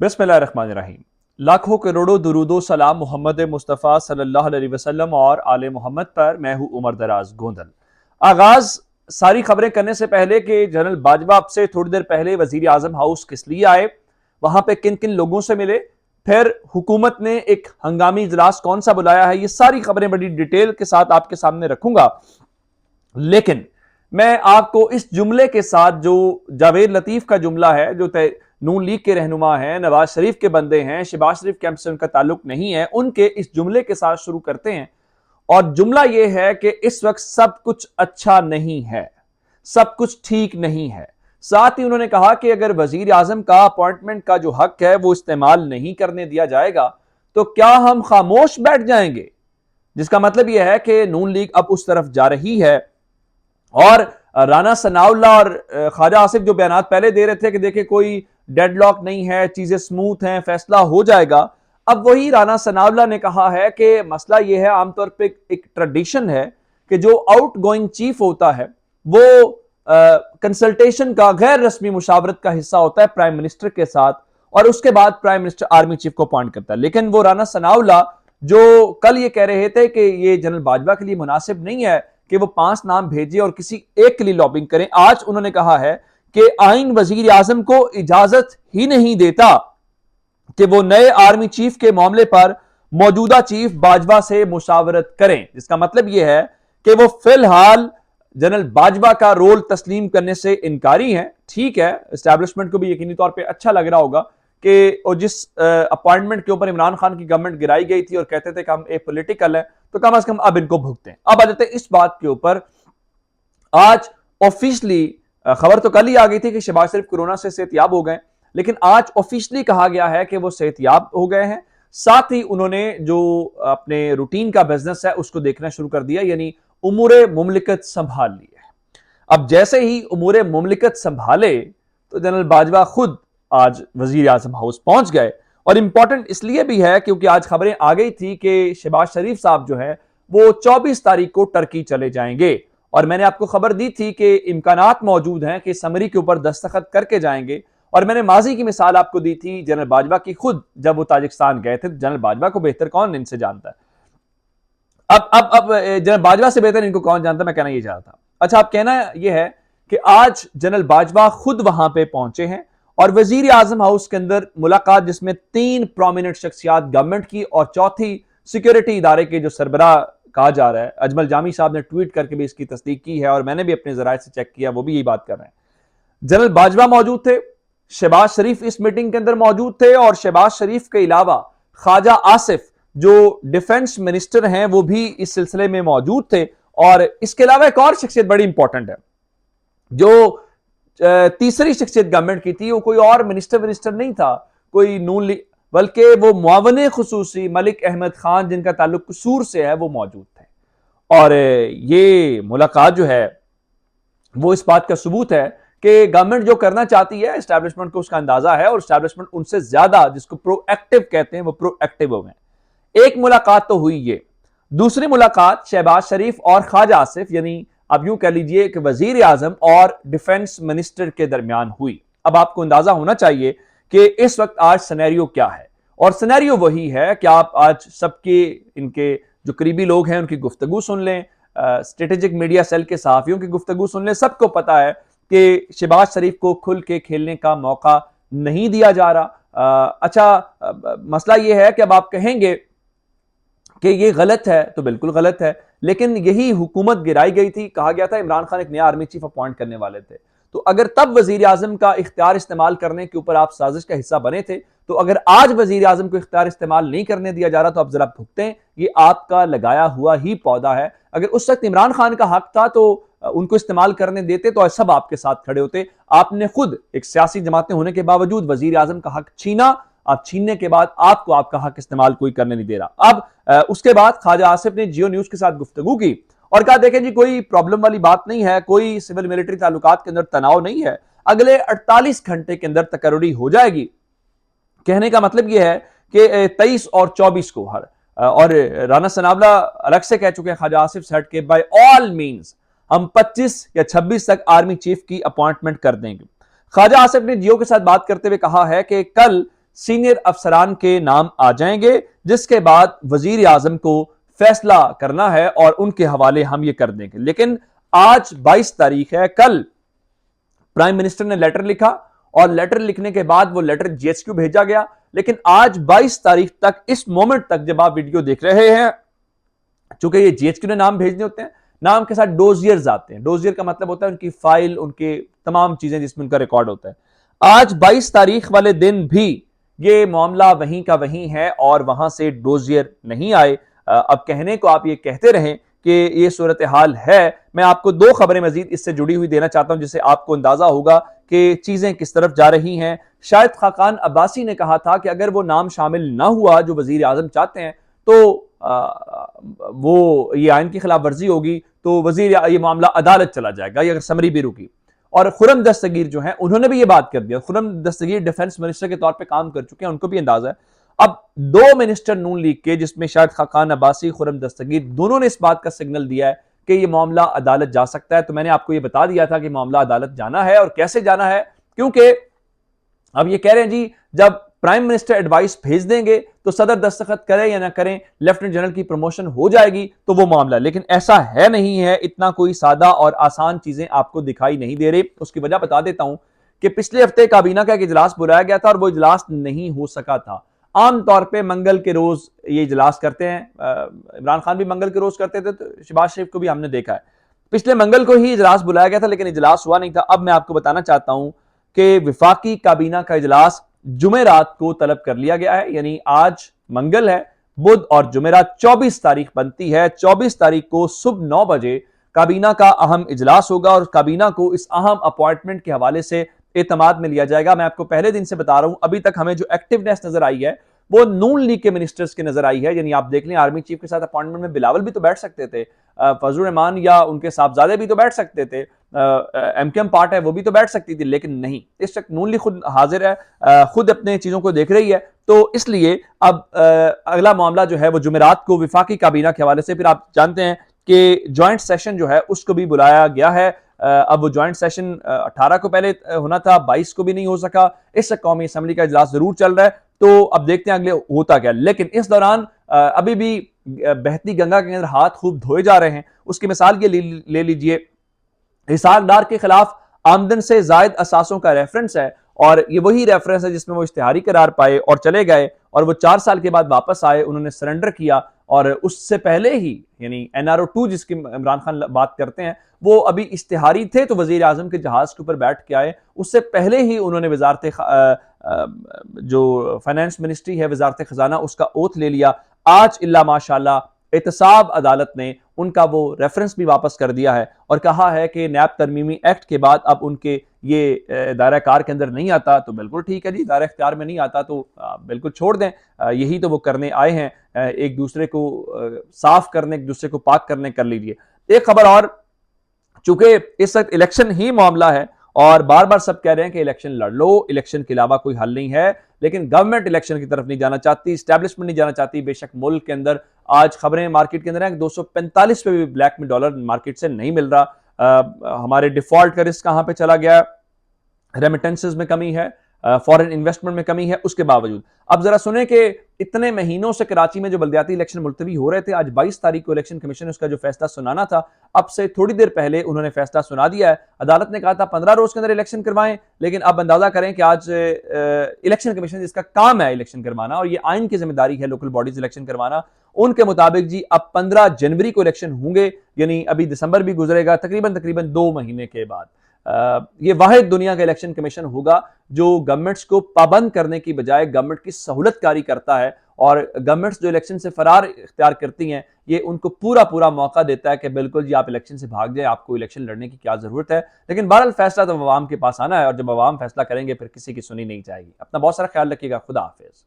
बिस्मिल्लाहिर्रहमानिर्रहीम। लाखों करोड़ों दुरूदो सलाम मोहम्मद मुस्तफ़ा सल्लल्लाहु अलैहि वसल्लम और आले मोहम्मद पर। मैं हूं उमर दराज गोंदल। आगाज सारी खबरें करने से पहले कि जनरल बाजवा अब से थोड़ी देर पहले वजीर आजम हाउस किस लिए आए, वहां पे किन किन लोगों से मिले, फिर हुकूमत ने एक हंगामी इजलास कौन सा बुलाया है, ये सारी खबरें बड़ी डिटेल के साथ आपके सामने रखूंगा। लेकिन मैं आपको इस जुमले के साथ, जो जावेद लतीफ का जुमला है, जो नून लीग के रहनुमा हैं, नवाज शरीफ के बंदे हैं, शहबाज शरीफ कैंप से उनका ताल्लुक नहीं है, उनके इस जुमले के साथ शुरू करते हैं। और जुमला यह है कि इस वक्त सब कुछ अच्छा नहीं है, सब कुछ ठीक नहीं है। साथ ही उन्होंने कहा कि अगर वजीर आजम का अपॉइंटमेंट का जो हक है वो इस्तेमाल नहीं करने दिया जाएगा तो क्या हम खामोश बैठ जाएंगे। जिसका मतलब यह है कि नून लीग अब उस तरफ जा रही है। और राना सनाउल्लाह और ख्वाजा आसिफ जो बयान पहले दे रहे थे कि देखिए कोई डेडलॉक नहीं है, चीजें स्मूथ हैं, फैसला हो जाएगा, अब वही राना सनाउल्लाह ने कहा है कि मसला यह है, आमतौर पर एक ट्रेडिशन है कि जो आउट गोइंग चीफ होता है वो कंसल्टेशन का गैर रस्मी मुशावरत का हिस्सा होता है प्राइम मिनिस्टर के साथ, और उसके बाद प्राइम मिनिस्टर आर्मी चीफ को अपॉइंट करता है। लेकिन वो राना सनाउल्लाह जो कल ये कह रहे थे कि ये जनरल बाजवा के लिए मुनासिब नहीं है कि वो 5 नाम भेजे और किसी एक के लिए लॉबिंग करें, आज उन्होंने कहा है कि आइन वजीर आजम को इजाजत ही नहीं देता कि वो नए आर्मी चीफ के मामले पर मौजूदा चीफ बाजवा से मुशावरत करें। जिसका मतलब यह है कि वो फिलहाल जनरल बाजवा का रोल तस्लीम करने से इनकारी हैं। ठीक है, एस्टैब्लिशमेंट को भी यकीनी तौर पे अच्छा लग रहा होगा कि और जिस अपॉइंटमेंट के ऊपर इमरान खान की गवर्नमेंट गिराई गई थी और कहते थे कि हम ए पॉलिटिकल है, तो कम से कम अब इनको भुगते हैं। अब आ जाते हैं इस बात के ऊपर। आज ऑफिशियली खबर तो कल ही आ गई थी कि शहबाज शरीफ कोरोना से सेहतयाब हो गए, लेकिन आज ऑफिशियली कहा गया है कि वो सेहतयाब हो गए हैं। साथ ही उन्होंने जो अपने रूटीन का बिजनेस है उसको देखना शुरू कर दिया, यानी उमूरे मुमलिकत संभाल ली है। अब जैसे ही उमूरे मुमलिकत संभाले तो जनरल बाजवा खुद आज वजीर आजम हाउस पहुंच गए। और इंपॉर्टेंट इसलिए भी है क्योंकि आज खबरें आ गई थी कि शहबाज शरीफ साहब जो है वो 24 तारीख को टर्की चले जाएंगे, और मैंने आपको खबर दी थी कि इम्कानात मौजूद हैं कि समरी के ऊपर दस्तखत करके जाएंगे। और मैंने माजी की मिसाल आपको दी थी जनरल बाजवा की, खुद जब वो ताजिकिस्तान गए थे। जनरल बाजवा को बेहतर कौन इनसे जानता है। अब जनरल बाजवा से बेहतर इनको कौन जानता, मैं कहना ये चाह रहा था। अच्छा, अब कहना यह है कि आज जनरल बाजवा खुद वहां पे पहुंचे हैं और वजीर आजम हाउस के अंदर मुलाकात, जिसमें 3 प्रोमिनेंट शख्सियात गवर्नमेंट की और चौथी सिक्योरिटी इदारे के जो सरबराह कहा जा रहा है, अजमल जामी साहब ने ट्वीट करके भी इसकी तस्दीक की है और मैंने भी अपने जराये से चेक किया, वो भी यही बात कर रहे हैं। जनरल बाजवा मौजूद थे, शहबाज शरीफ इस मीटिंग के अंदर मौजूद थे, और शहबाज शरीफ के अलावा ख्वाजा आसिफ जो डिफेंस मिनिस्टर हैं वो भी इस सिलसिले में मौजूद थे। और इसके अलावा एक और शख्सियत बड़ी इंपॉर्टेंट है, जो तीसरी शख्सियत गवर्नमेंट की थी, वो कोई और मिनिस्टर नहीं था, कोई नून लीग, बल्कि वो मुआवने खुसूसी मलिक अहमद खान जिनका ताल्लुक कसूर से है, वो मौजूद थे। और ये मुलाकात जो है वो इस बात का सबूत है कि गवर्नमेंट जो करना चाहती है, एस्टैब्लिशमेंट को उसका अंदाजा है, और एस्टैब्लिशमेंट उनसे ज्यादा, जिसको प्रोएक्टिव कहते हैं, वो प्रोएक्टिव हो गए। एक मुलाकात तो हुई ये, दूसरी मुलाकात शहबाज शरीफ और ख्वाजा आसिफ, यानी अब यूं कह लीजिए कि वजीर आजम और डिफेंस मिनिस्टर के दरमियान हुई। अब आपको अंदाजा होना चाहिए कि इस वक्त आज सिनेरियो क्या है, और सिनेरियो वही है कि आप आज सबके, इनके जो करीबी लोग हैं उनकी गुफ्तगू सुन लें, स्ट्रेटेजिक मीडिया सेल के सहाफियों की गुफ्तगू सुन लें। सबको पता है कि शहबाज शरीफ को खुल के खेलने का मौका नहीं दिया जा रहा। मसला यह है कि अब आप कहेंगे कि ये गलत है, तो बिल्कुल गलत है, लेकिन यही हुकूमत गिराई गई थी। कहा गया था इमरान खान एक नया आर्मी चीफ अपॉइंट करने वाले थे, तो अगर तब वजीर आजम का इख्तियार इस्तेमाल करने के ऊपर आप साजिश का हिस्सा बने थे, तो अगर आज वजीर आजम को इख्तियार इस्तेमाल नहीं करने दिया जा रहा, तो आप जरा भुगतें, ये आपका लगाया हुआ ही पौधा है। अगर उस वक्त इमरान खान का हक था तो उनको इस्तेमाल करने देते, तो सब आपके साथ खड़े होते। आपने खुद एक सियासी जमातें होने के बावजूद वजीर आजम का हक छीना, अब छीनने के बाद आपको आपका हक इस्तेमाल कोई करने नहीं दे रहा। अब उसके बाद ख्वाजा आसिफ ने जियो न्यूज के साथ गुफ्तगू की और कहा देखें जी, कोई प्रॉब्लम वाली बात नहीं है, कोई सिविल मिलिट्री ताल्लुकात के अंदर तनाव नहीं है, अगले 48 घंटे के अंदर तकर्री हो जाएगी। कहने का मतलब यह है कि 23 और 24 को और राना सनाउल्लाह अलग से कह चुके हैं ख्वाजा आसिफ से हट के, बाय ऑल मीन्स हम 25 या 26 तक आर्मी चीफ की अपॉइंटमेंट कर देंगे। ख्वाजा आसिफ ने जियो के साथ बात करते हुए कहा है कि कल सीनियर अफसरान के नाम आ जाएंगे, जिसके बाद वजीर आजम को फैसला करना है और उनके हवाले हम ये कर देंगे। लेकिन आज 22 तारीख है, कल प्राइम मिनिस्टर ने लेटर लिखा और लेटर लिखने के बाद वो लेटर जीएचक्यू भेजा गया। लेकिन आज 22 तारीख तक, इस मोमेंट तक जब आप वीडियो देख रहे हैं, चूंकि ये जीएचक्यू ने नाम भेजने होते हैं, नाम के साथ डोजियर्स आते हैं। डोजियर का मतलब होता है उनकी फाइल, उनके तमाम चीजें जिसमें उनका रिकॉर्ड होता है। आज 22 तारीख वाले दिन भी ये मामला वहीं का वहीं है और वहां से डोजियर नहीं आए। अब कहने को आप ये कहते रहें कि ये सूरत हाल है। मैं आपको दो खबरें मजीद इससे जुड़ी हुई देना चाहता हूं, जिससे आपको अंदाजा होगा कि चीजें किस तरफ जा रही हैं। शाहिद खाकान अब्बासी ने कहा था कि अगर वो नाम शामिल ना हुआ जो वजीर आजम चाहते हैं, तो वो ये आइन की खिलाफ वर्जी होगी, तो वजीर ये मामला अदालत चला जाएगा, ये अगर समरी भी रुकी। और खुरम दस्तगीर जो है उन्होंने भी ये बात कर दिया। खुरम दस्तगीर डिफेंस मिनिस्टर के तौर पे काम कर चुके हैं, उनको भी अंदाजा है। अब दो मिनिस्टर नून लीग के, जिसमें शाहिद खाकान अब्बासी, खुरम दस्तगीर, दोनों ने इस बात का सिग्नल दिया है कि ये मामला अदालत जा सकता है। तो मैंने आपको ये बता दिया था कि मामला अदालत जाना है, और कैसे जाना है, क्योंकि अब ये कह रहे हैं जी जब प्राइम मिनिस्टर एडवाइस भेज देंगे तो सदर दस्तखत करें या ना करें, लेफ्टिनेंट जनरल की प्रमोशन हो जाएगी तो वो मामला। लेकिन ऐसा है नहीं है, इतना कोई सादा और आसान चीजें आपको दिखाई नहीं दे रही। उसकी वजह बता देता हूं कि पिछले हफ्ते काबीना का एक इजलास बुलाया गया था और वो इजलास नहीं हो सका था। आमतौर पर मंगल के रोज ये इजलास करते हैं, इमरान खान भी मंगल के रोज करते थे, तो शहबाज शरीफ को भी हमने देखा है। पिछले मंगल को ही इजलास बुलाया गया था, लेकिन इजलास हुआ नहीं था। अब मैं आपको बताना चाहता हूं कि विफाकी काबीना का इजलास जुमेरात को तलब कर लिया गया है। यानी आज मंगल है, बुध और जुमेरात 24 तारीख बनती है। 24 तारीख को सुबह 9 बजे काबीना का अहम इजलास होगा और काबीना को इस अहम अपॉइंटमेंट के हवाले से एतमाद में लिया जाएगा। मैं आपको पहले दिन से बता रहा हूं, अभी तक हमें जो एक्टिवनेस नजर आई है वो नून लीग के मिनिस्टर्स की नजर आई है। यानी आप देख लें, आर्मी चीफ के साथ अपॉइंटमेंट में बिलावल भी तो बैठ सकते थे, फजलुर रहमान या उनके साहबजादे भी तो बैठ सकते थे, एमकेएम पार्ट है वो भी तो बैठ सकती थी, लेकिन नहीं। इस वक्त नून लीग खुद हाजिर है, खुद अपने चीजों को देख रही है। तो इसलिए अब अगला मामला जो है वो जुमेरात को विफाकी काबीना के हवाले से, फिर आप जानते हैं कि ज्वाइंट सेशन जो है उसको भी बुलाया गया है। अब वो ज्वाइंट सेशन 18 को पहले होना था, 22 को भी नहीं हो सका। इस कौमी असम्बली का इजलास जरूर चल रहा है, तो अब देखते हैं अगले होता क्या। लेकिन इस दौरान अभी भी बहती गंगा के अंदर हाथ खूब धोए जा रहे हैं। उसकी मिसाल ये ले लीजिए, हिसार डार के खिलाफ आमदन से जायद असासों का रेफरेंस है, और ये वही रेफरेंस है जिसमें वो इश्तिहारी करार पाए और चले गए, और वो 4 साल के बाद वापस आए, उन्होंने सरेंडर किया। और उससे पहले ही, यानी एनआरओ 2 जिसकी इमरान खान बात करते हैं, वो अभी इश्तिहारी थे तो वजीर आजम के जहाज के ऊपर बैठ के आए। उससे पहले ही उन्होंने वजारत जो फाइनेंस मिनिस्ट्री है, वजारत खजाना, उसका ओथ ले लिया। आज इल्ला माशाल्लाह एहतसाब अदालत ने उनका वो रेफरेंस भी वापस कर दिया है और कहा है कि नैब तरमीमी एक्ट के बाद अब उनके ये दायरा कार के अंदर नहीं आता। तो बिल्कुल ठीक है जी, दायरा इख्तियार में नहीं आता तो बिल्कुल छोड़ दें, यही तो वो करने आए हैं, एक दूसरे को साफ करने, एक दूसरे को पाक करने, कर लीजिए। एक खबर और, चूंकि इस वक्त इलेक्शन ही मामला है और बार बार सब कह रहे हैं कि इलेक्शन लड़ लो, इलेक्शन के अलावा कोई हल नहीं है, लेकिन गवर्नमेंट इलेक्शन की तरफ नहीं जाना चाहती, स्टैब्लिशमेंट नहीं जाना चाहती। बेशक मुल्क के अंदर आज खबरें मार्केट के अंदर है 245 पे भी ब्लैक में डॉलर मार्केट से नहीं मिल रहा। हमारे डिफॉल्ट का रिस्क कहां पे चला गया, रेमिटेंसेस में कमी है, फॉरेन इन्वेस्टमेंट में कमी है, उसके बावजूद अब जरा सुने कि इतने महीनों से कराची में जो बल्दियाती इलेक्शन मुलतवी हो रहे थे, आज 22 तारीख को इलेक्शन कमीशन ने उसका जो फैसला सुनाना था, अब से थोड़ी देर पहले उन्होंने फैसला सुना दिया है। अदालत ने कहा था 15 रोज के अंदर इलेक्शन करवाएं, लेकिन अब अंदाजा करें कि आज इलेक्शन कमीशन जिसका काम है इलेक्शन करवाना और ये आइन की जिम्मेदारी है लोकल बॉडीज इलेक्शन करवाना, उनके मुताबिक जी अब 15 जनवरी को इलेक्शन होंगे। यानी अभी दिसंबर भी गुजरेगा, तकरीबन 2 महीने के बाद ये वाहिद दुनिया का इलेक्शन कमीशन होगा जो गवर्नमेंट्स को पाबंद करने की बजाय गवर्नमेंट की सहूलतकारी करता है, और गवर्नमेंट्स जो इलेक्शन से फरार इख्तियार करती हैं ये उनको पूरा मौका देता है कि बिल्कुल जी आप इलेक्शन से भाग जाए, आपको इलेक्शन लड़ने की क्या जरूरत है। लेकिन बहरहाल फैसला तो अवाम के पास आना है, और जब अवाम फैसला करेंगे फिर किसी की सुनी नहीं जाएगी। अपना बहुत सारा ख्याल रखिएगा। खुदा हाफिज।